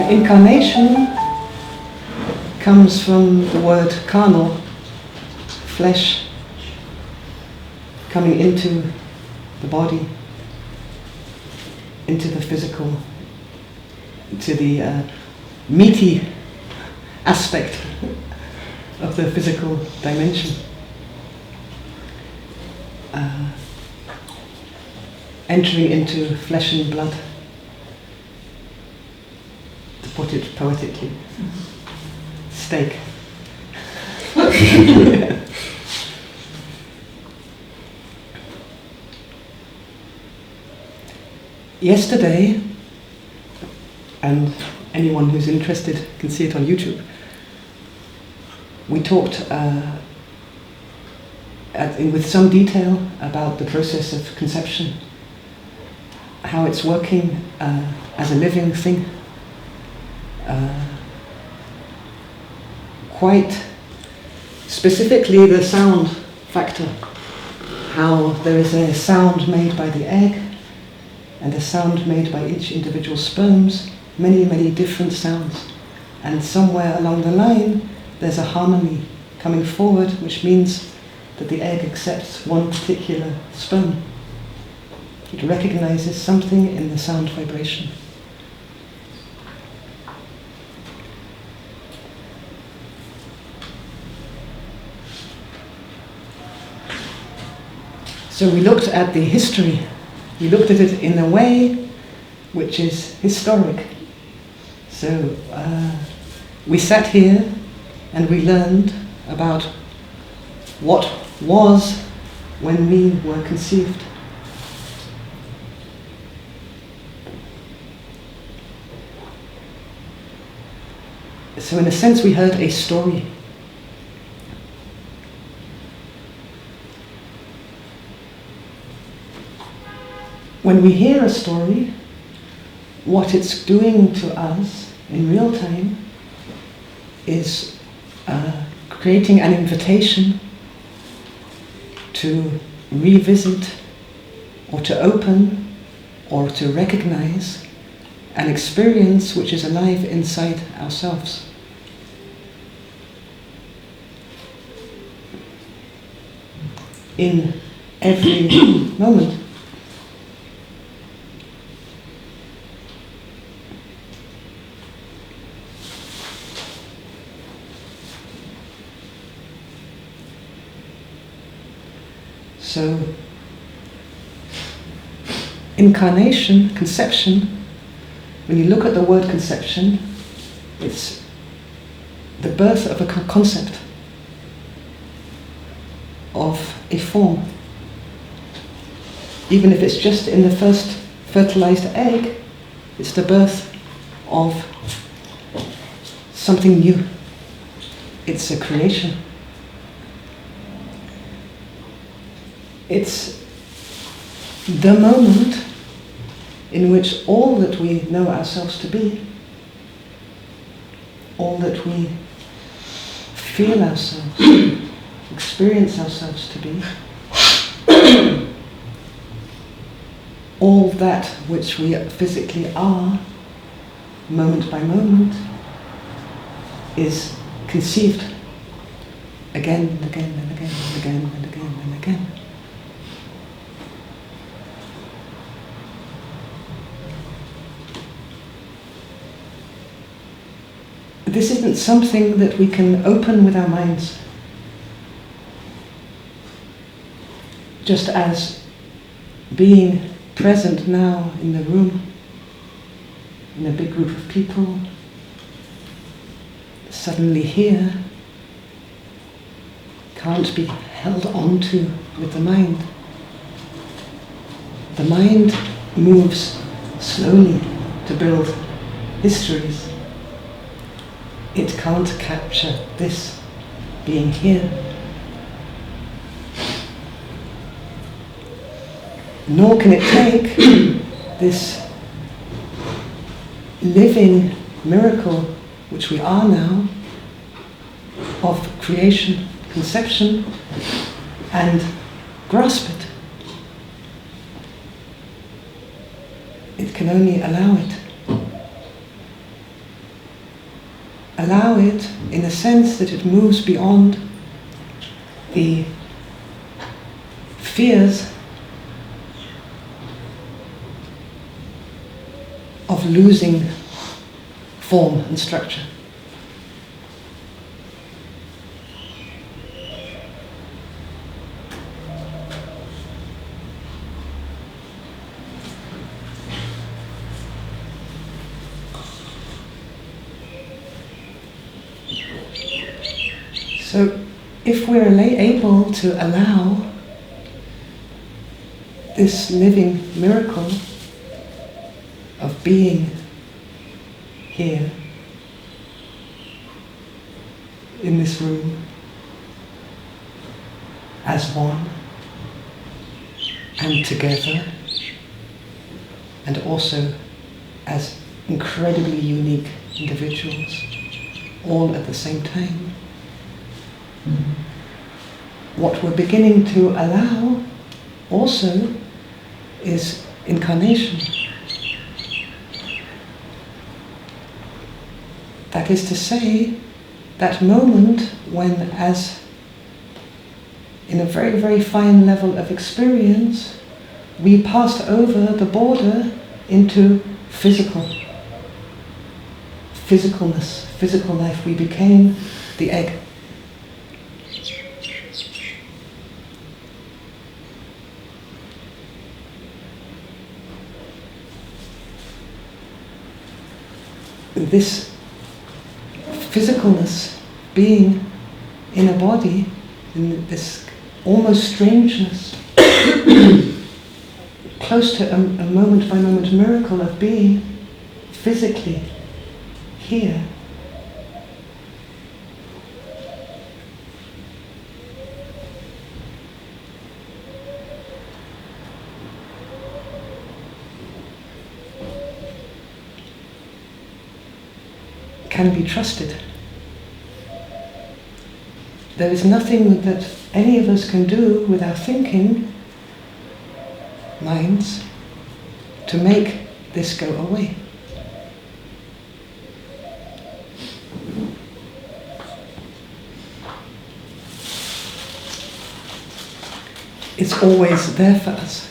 Incarnation comes from the word carnal, flesh, coming into the body, into the physical, to the meaty aspect of the physical dimension. Entering into flesh and blood, to put it poetically. Steak. Yesterday, and anyone who's interested can see it on YouTube, we talked with some detail about the process of conception, how it's working as a living thing, quite specifically the sound factor, how there is a sound made by the egg and a sound made by each individual sperms, many, many different sounds. And somewhere along the line, there's a harmony coming forward, which means that the egg accepts one particular sperm. It recognizes something in the sound vibration. So we looked at the history. We looked at it in a way which is historic. So we sat here and we learned about what was when we were conceived. So in a sense we heard a story. When we hear a story, what it's doing to us in real time is creating an invitation to revisit or to open or to recognize an experience which is alive inside ourselves. In every moment. So, incarnation, conception, when you look at the word conception, it's the birth of a concept, of a form. Even if it's just in the first fertilized egg, it's the birth of something new. It's a creation. It's the moment in which all that we know ourselves to be, all that we feel ourselves, experience ourselves to be, all that which we physically are, moment by moment, is conceived again and again and again and again and again and again. This isn't something that we can open with our minds. Just as being present now in the room, in a big group of people, suddenly here, can't be held onto with the mind. The mind moves slowly to build histories. It can't capture this being here. Nor can it take this living miracle which we are now of creation, conception, and grasp it. It can only allow it. allow it in a sense that it moves beyond the fears of losing form and structure. So if we're able to allow this living miracle of being here in this room as one and together, and also as incredibly unique individuals, all at the same time, what we're beginning to allow also is incarnation. That is to say, that moment when, as in a very, very fine level of experience, we passed over the border into physicalness, physical life. We became the egg. This physicalness, being in a body, in this almost strangeness, close to a moment-by-moment miracle of being physically here. Can be trusted. There is nothing that any of us can do with our thinking minds to make this go away. It's always there for us.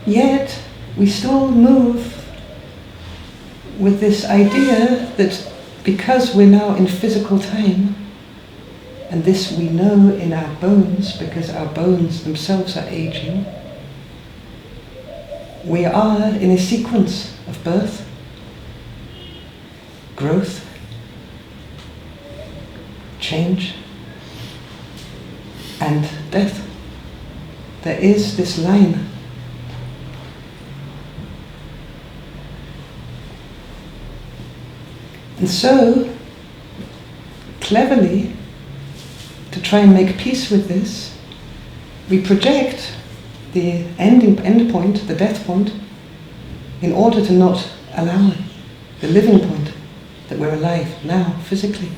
Yet, we still move with this idea that because we're now in physical time, and this we know in our bones, because our bones themselves are aging, we are in a sequence of birth, growth, change, and death. There is this line. And so, cleverly, to try and make peace with this, we project the end point, the death point, in order to not allow the living point, that we're alive now, physically.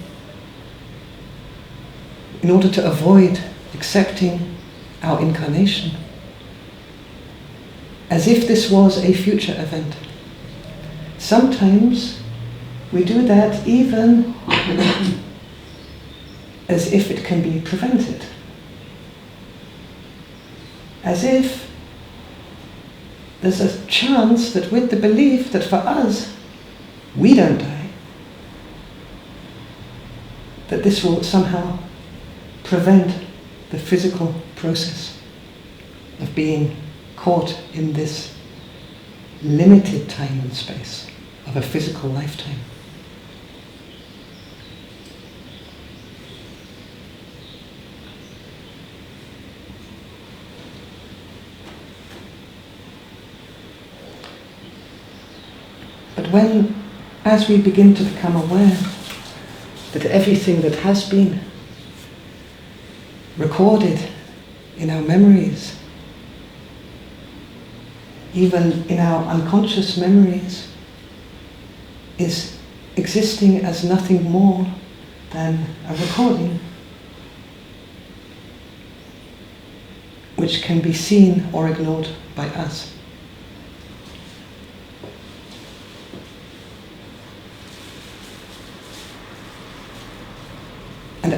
In order to avoid accepting our incarnation, as if this was a future event. Sometimes we do that even as if it can be prevented. As if there's a chance that with the belief that for us, we don't die, that this will somehow prevent the physical process of being caught in this limited time and space of a physical lifetime. But as we begin to become aware that everything that has been recorded in our memories, even in our unconscious memories, is existing as nothing more than a recording, which can be seen or ignored by us.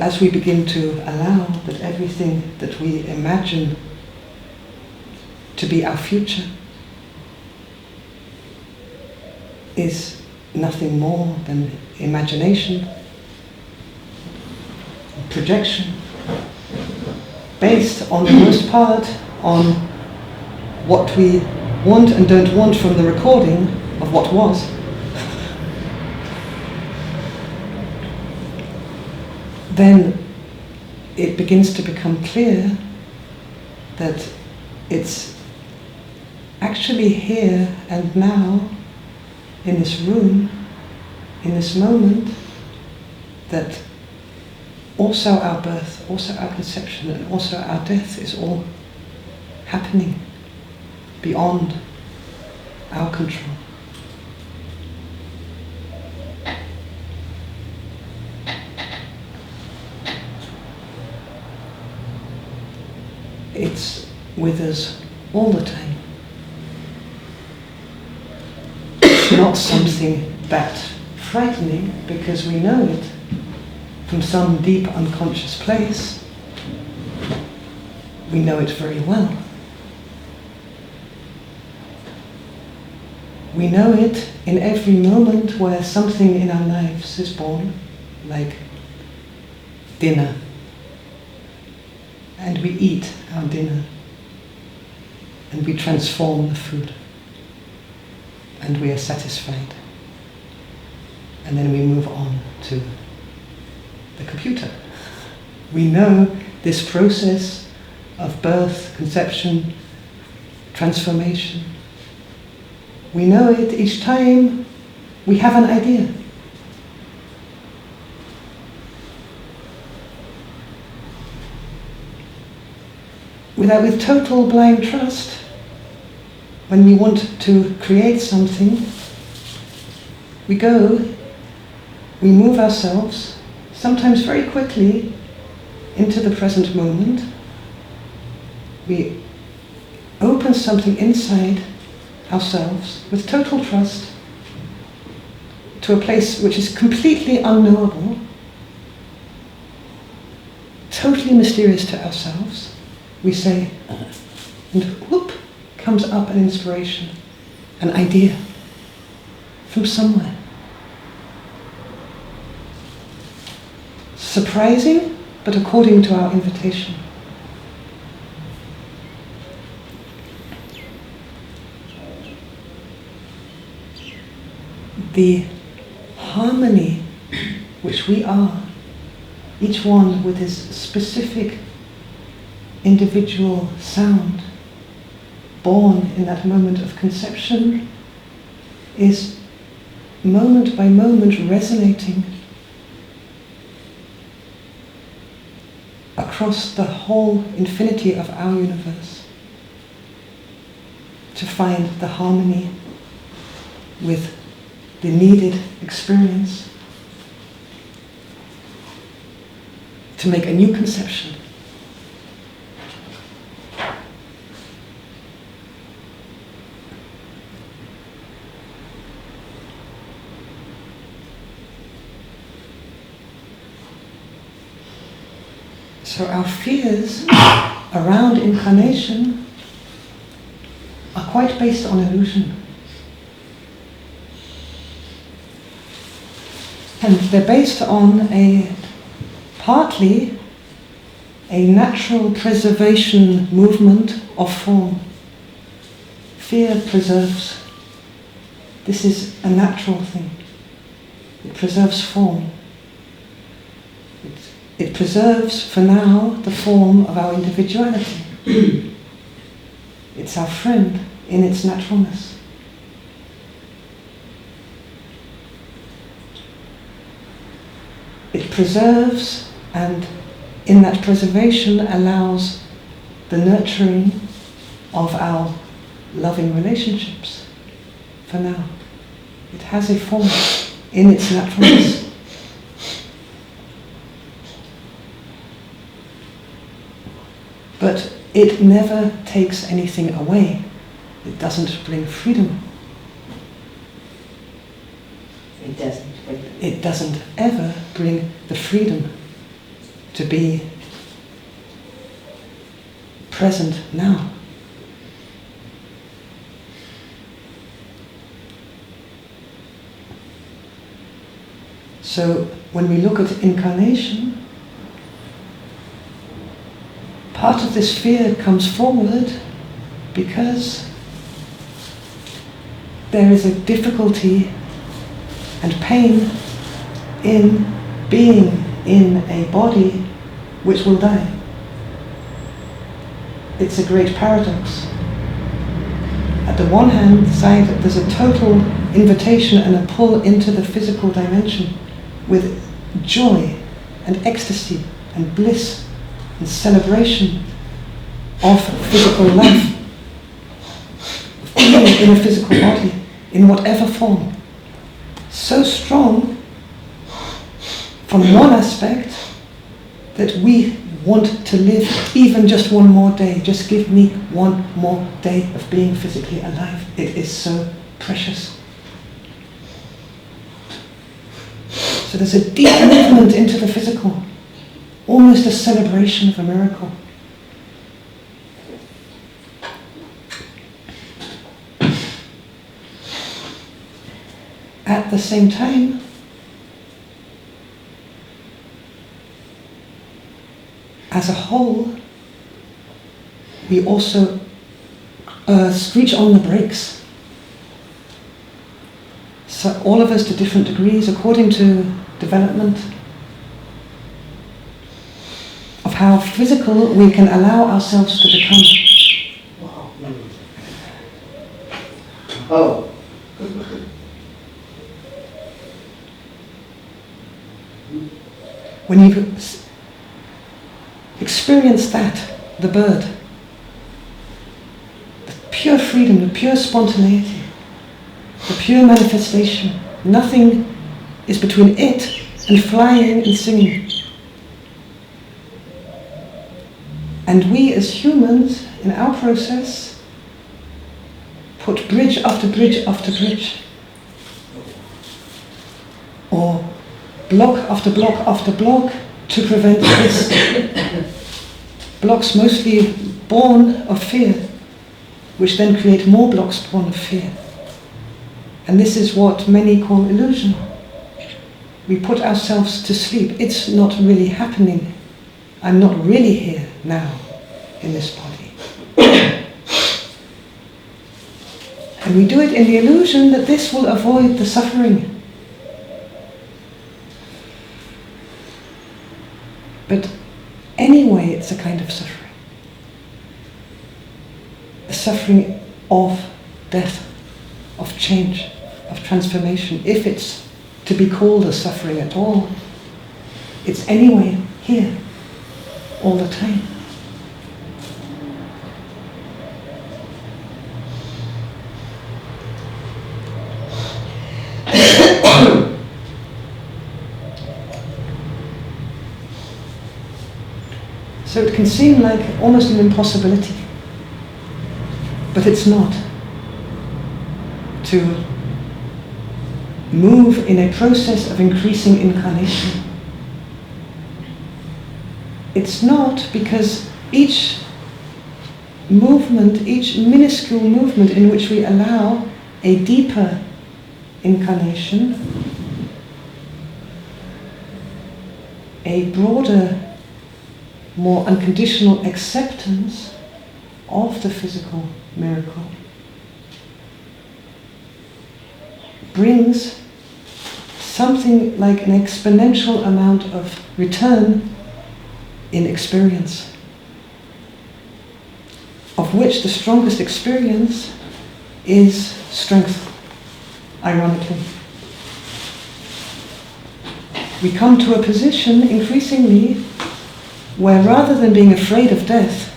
as we begin to allow that everything that we imagine to be our future is nothing more than imagination, projection, based on the most part on what we want and don't want from the recording of what was. Then it begins to become clear that it's actually here and now, in this room, in this moment, that also our birth, also our conception, and also our death is all happening beyond our control. It's with us all the time. It's not something that frightening because we know it from some deep unconscious place. We know it very well. We know it in every moment where something in our lives is born, like dinner. And we eat our dinner. And we transform the food. And we are satisfied. And then we move on to the computer. We know this process of birth, conception, transformation. We know it each time we have an idea. With total blind trust, when we want to create something, we go, we move ourselves, sometimes very quickly, into the present moment. We open something inside ourselves with total trust to a place which is completely unknowable, totally mysterious to ourselves. We say, and whoop, comes up an inspiration, an idea from somewhere. Surprising, but according to our invitation. The harmony which we are, each one with his specific individual sound, born in that moment of conception, is moment by moment resonating across the whole infinity of our universe to find the harmony with the needed experience to make a new conception. So our fears around incarnation are quite based on illusion. And they're based on partly a natural preservation movement of form. Fear preserves. This is a natural thing. It preserves form. It preserves, for now, the form of our individuality. It's our friend in its naturalness. It preserves, and in that preservation allows the nurturing of our loving relationships, for now. It has a form in its naturalness. But it never takes anything away. It doesn't bring freedom. It doesn't bring It doesn't ever bring the freedom to be present now. So when we look at incarnation, part of this fear comes forward because there is a difficulty and pain in being in a body which will die. It's a great paradox. At the one hand side, there's a total invitation and a pull into the physical dimension with joy and ecstasy and bliss and celebration of physical life, being in a physical body, in whatever form. So strong from one aspect that we want to live even just one more day. Just give me one more day of being physically alive. It is so precious. So there's a deep movement into the physical, almost a celebration of a miracle. At the same time, as a whole, we also screech on the brakes. So all of us to different degrees, according to development, of how physical we can allow ourselves to become. Oh. When you've experienced that, the bird, the pure freedom, the pure spontaneity, the pure manifestation, nothing is between it and flying and singing. And we as humans, in our process, put bridge after bridge after bridge, or block after block after block to prevent this. Blocks mostly born of fear, which then create more blocks born of fear. And this is what many call illusion. We put ourselves to sleep. It's not really happening. I'm not really here now in this body. And we do it in the illusion that this will avoid the suffering. But anyway, it's a kind of suffering. The suffering of death, of change, of transformation. If it's to be called a suffering at all, it's anyway here, all the time. So it can seem like almost an impossibility, but it's not. To move in a process of increasing incarnation. It's not, because each movement, each minuscule movement in which we allow a deeper incarnation, a broader, more unconditional acceptance of the physical miracle, brings something like an exponential amount of return in experience, of which the strongest experience is strength, ironically. We come to a position increasingly where, rather than being afraid of death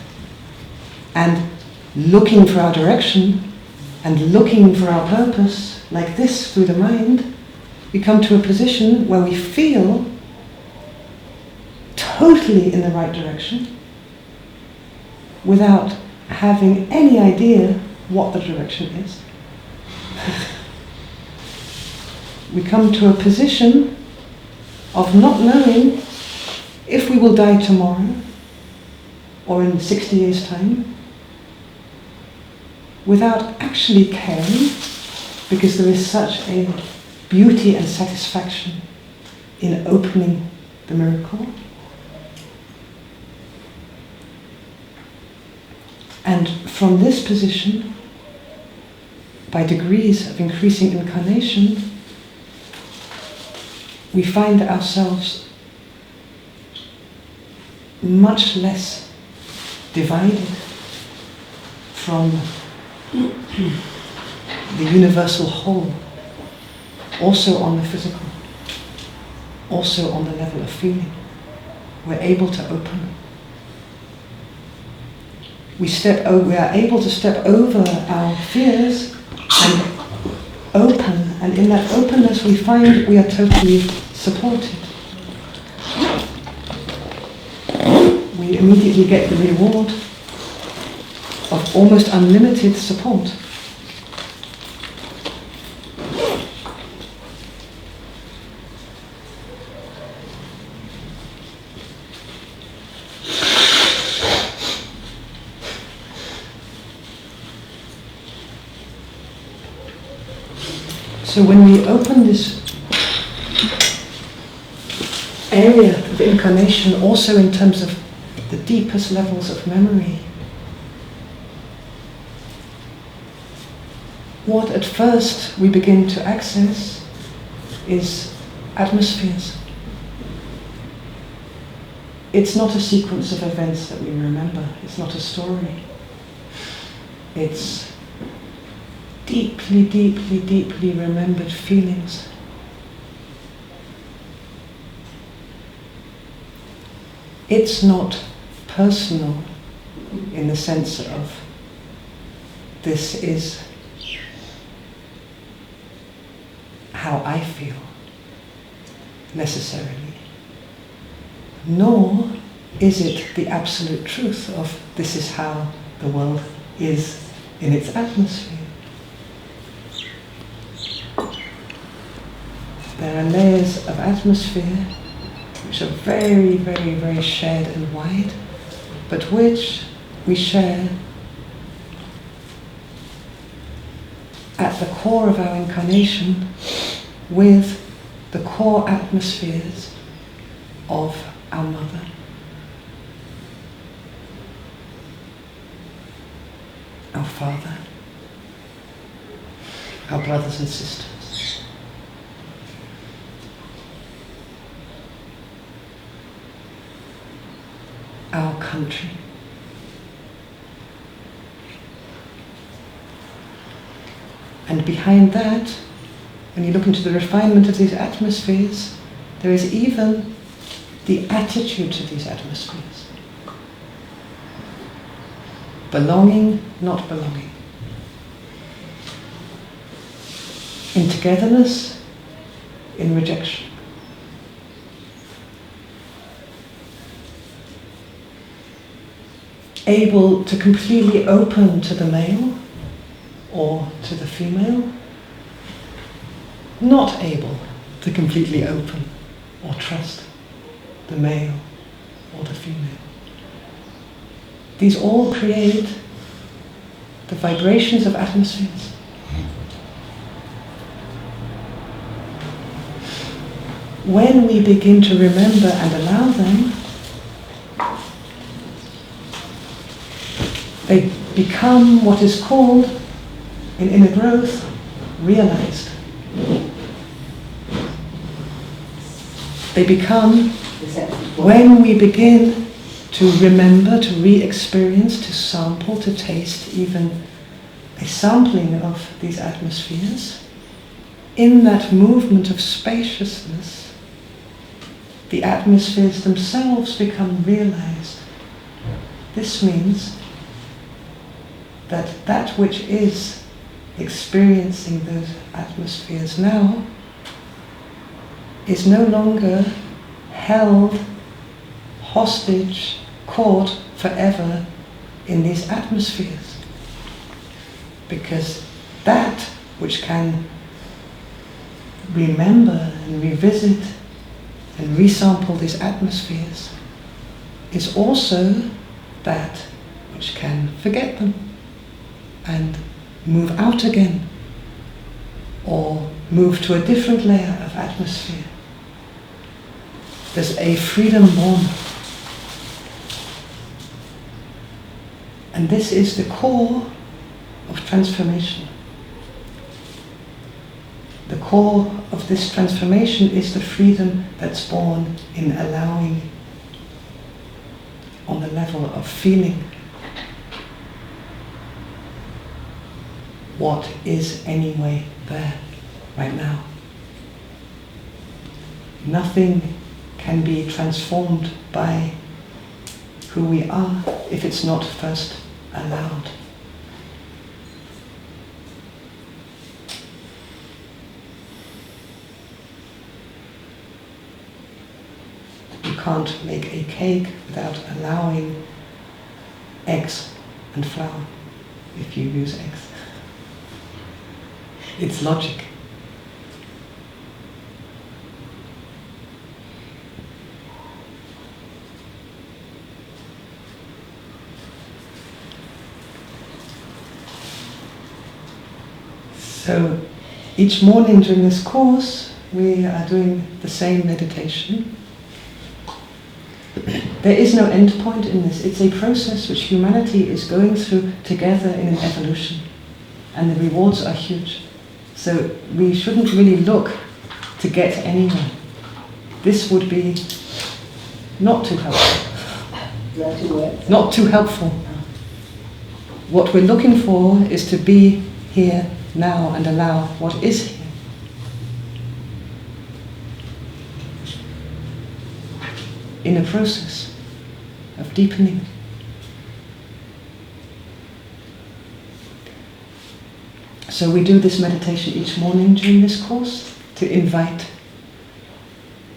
and looking for our direction and looking for our purpose like this through the mind, we come to a position where we feel totally in the right direction without having any idea what the direction is. We come to a position of not knowing if we will die tomorrow or in 60 years' time, without actually caring, because there is such a beauty and satisfaction in opening the miracle. And from this position, by degrees of increasing incarnation, we find ourselves much less divided from the universal whole, also on the physical, also on the level of feeling. We're able to open. We are able to step over our fears and open, and in that openness we find we are totally supported. We immediately get the reward of almost unlimited support. So when we open this area of incarnation, also in terms of the deepest levels of memory, what at first we begin to access is atmospheres. It's not a sequence of events that we remember, it's not a story. It's deeply, deeply, deeply remembered feelings. It's not personal in the sense of this is how I feel, necessarily. Nor is it the absolute truth of this is how the world is in its atmosphere. There are layers of atmosphere which are very, very, very shared and wide, but which we share at the core of our incarnation with the core atmospheres of our mother. Our father, our brothers and sisters. Our country. And behind that, when you look into the refinement of these atmospheres, there is even the attitude to these atmospheres. Belonging, not belonging. In togetherness, in rejection. Able to completely open to the male or to the female, not able to completely open or trust the male or the female. These all create the vibrations of atmospheres. When we begin to remember and allow them, they become what is called, in inner growth, realized. They become, when we begin to remember, to re-experience, to sample, to taste even a sampling of these atmospheres, in that movement of spaciousness, the atmospheres themselves become realized. This means that that which is experiencing those atmospheres now is no longer held hostage, caught forever in these atmospheres. Because that which can remember and revisit and resample these atmospheres is also that which can forget them and move out again, or move to a different layer of atmosphere. There's a freedom born. And this is the core of transformation. The core of this transformation is the freedom that's born in allowing on the level of feeling what is anyway there right now. Nothing can be transformed by who we are if it's not first allowed. You can't make a cake without allowing eggs and flour if you use eggs. It's logic. So each morning during this course we are doing the same meditation. There is no end point in this. It's a process which humanity is going through together in an evolution, and the rewards are huge. So we shouldn't really look to get anywhere. This would be not too helpful. Not too helpful. What we're looking for is to be here now and allow what is here. In a process of deepening. So we do this meditation each morning during this course to invite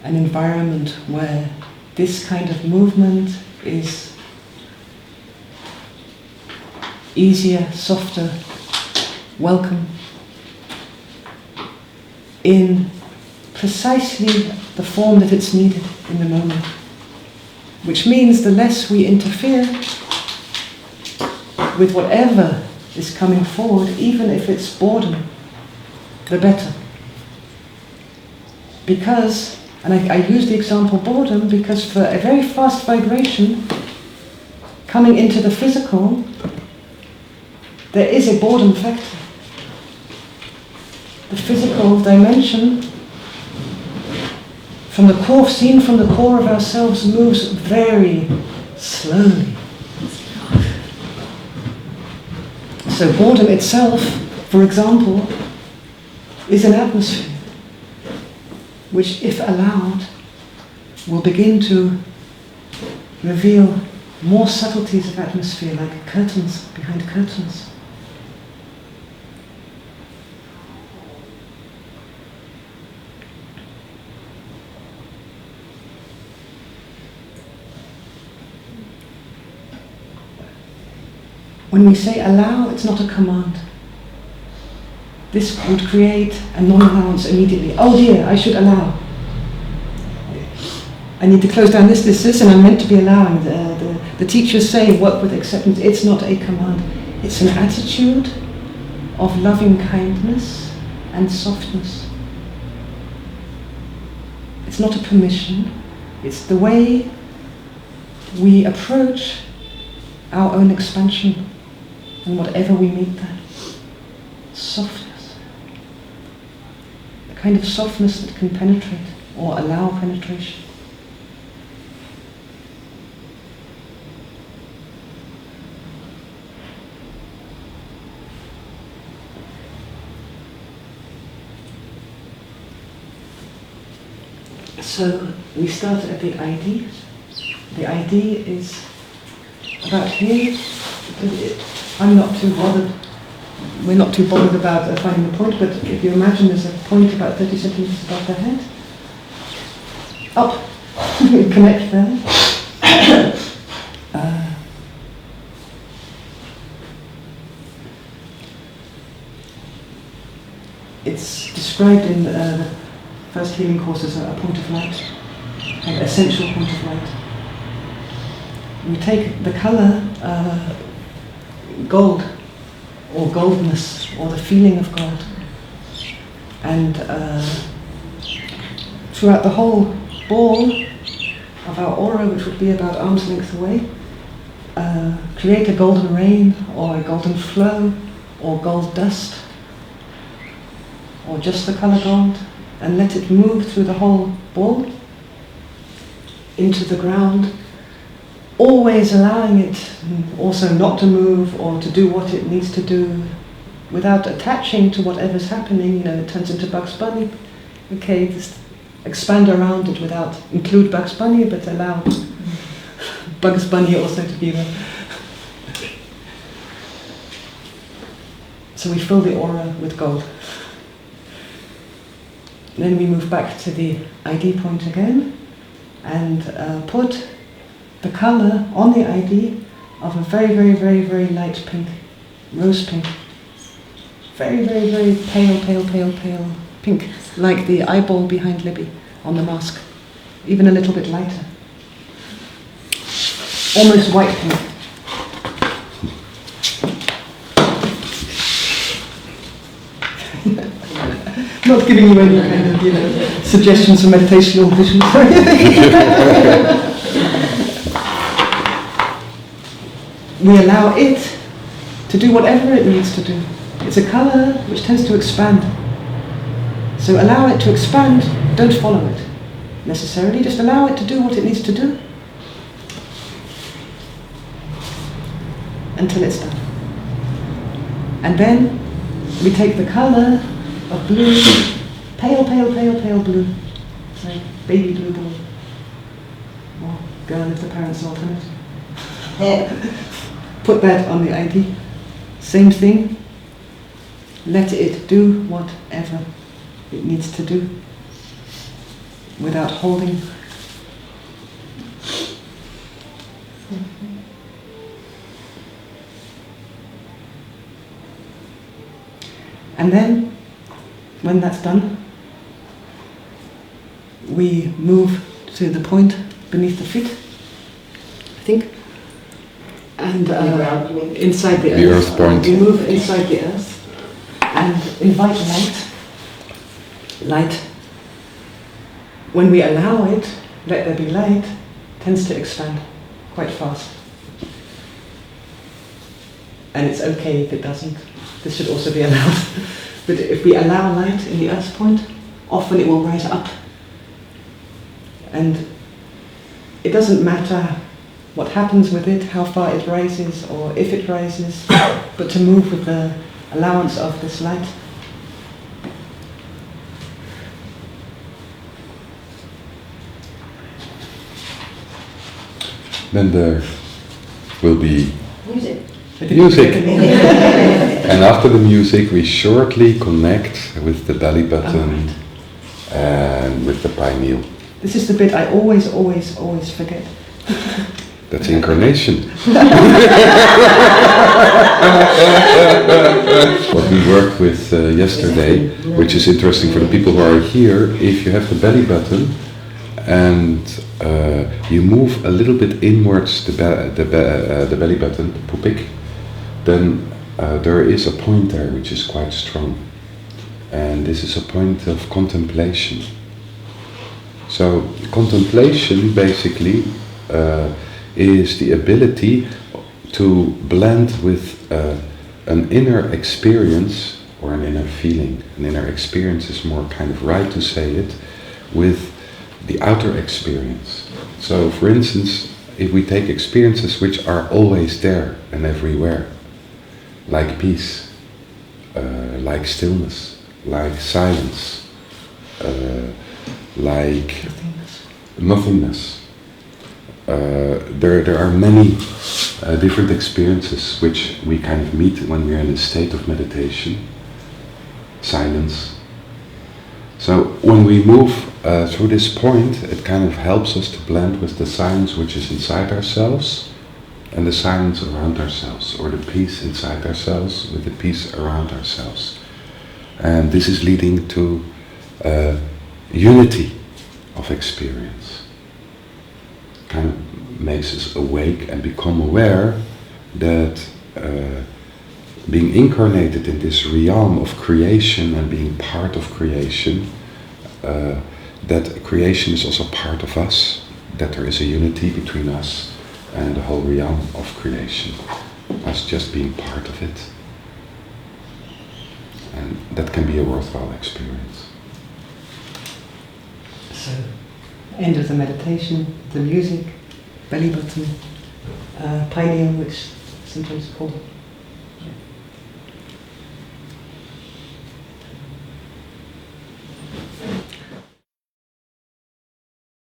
an environment where this kind of movement is easier, softer, welcome, in precisely the form that it's needed in the moment. Which means the less we interfere with whatever is coming forward, even if it's boredom, the better. Because, and I use the example boredom because for a very fast vibration coming into the physical, there is a boredom factor. The physical dimension from the core, seen from the core of ourselves, moves very slowly. So boredom itself, for example, is an atmosphere which, if allowed, will begin to reveal more subtleties of atmosphere, like curtains behind curtains. When we say allow, it's not a command. This would create a non-allowance immediately. Oh dear, I should allow. I need to close down this, and I'm meant to be allowing. The teachers say work with acceptance. It's not a command. It's an attitude of loving kindness and softness. It's not a permission. It's the way we approach our own expansion. And whatever we meet there, softness. The kind of softness that can penetrate or allow penetration. So we start at the ID. The ID is about here. I'm not too bothered. We're not too bothered about finding the point, but if you imagine there's a point about 30 centimeters above the head, up, connect there. It's described in the first healing course as a point of light, an essential point of light. we take the color gold, or goldness, or the feeling of gold, and throughout the whole ball of our aura, which would be about arm's length away, create a golden rain, or a golden flow, or gold dust, or just the color gold, and let it move through the whole ball into the ground, always allowing it also not to move or to do what it needs to do without attaching to whatever's happening. You know, it turns into Bugs Bunny. Okay, just expand around it without include Bugs Bunny, but allow Bugs Bunny also to be there. So we fill the aura with gold. Then we move back to the ID point again and put the color on the ID of a very, very, very, very light pink, rose pink. Very, very, very pale, pale, pale, pale pink, like the eyeball behind Libby on the mask. Even a little bit lighter. Almost white pink. Not giving you any kind of, you know, suggestions for meditation or visions or anything. We allow it to do whatever it needs to do. It's a color which tends to expand. So allow it to expand, don't follow it necessarily, just allow it to do what it needs to do until it's done. And then we take the color of blue, pale, pale, pale, pale blue, like baby blue ball, or girl if the parents alternate. Put that on the ID. Same thing. Let it do whatever it needs to do without holding. And then, when that's done, we move to the point beneath the feet, I think. And inside the earth point. We move inside the earth and invite light. Light, when we allow it, let there be light, tends to expand quite fast. And it's okay if it doesn't. This should also be allowed. But if we allow light in the earth point, often it will rise up. And it doesn't matter what happens with it, how far it rises, or if it rises, but to move with the allowance of this light. Then there will be music. And after the music we shortly connect with the belly button and with the pineal. This is the bit I always forget. That's Incarnation. What we worked with yesterday, which is interesting for the people who are here, if you have the belly button and you move a little bit inwards the belly button, the pupik, then there is a point there which is quite strong. And this is a point of contemplation. So contemplation basically is the ability to blend with an inner experience or an inner feeling. An inner experience is more kind of right to say it, with the outer experience. So for instance, if we take experiences which are always there and everywhere, like peace, like stillness, like silence, like nothingness. There are many different experiences which we kind of meet when we're in a state of meditation. Silence. So when we move through this point, it kind of helps us to blend with the silence which is inside ourselves and the silence around ourselves, or the peace inside ourselves with the peace around ourselves. And this is leading to unity of experience. Kind of makes us awake and become aware that being incarnated in this realm of creation and being part of creation, that creation is also part of us, that there is a unity between us and the whole realm of creation, us just being part of it. And that can be a worthwhile experience. So, end of the meditation, the music, belly button, pineal, which sometimes is called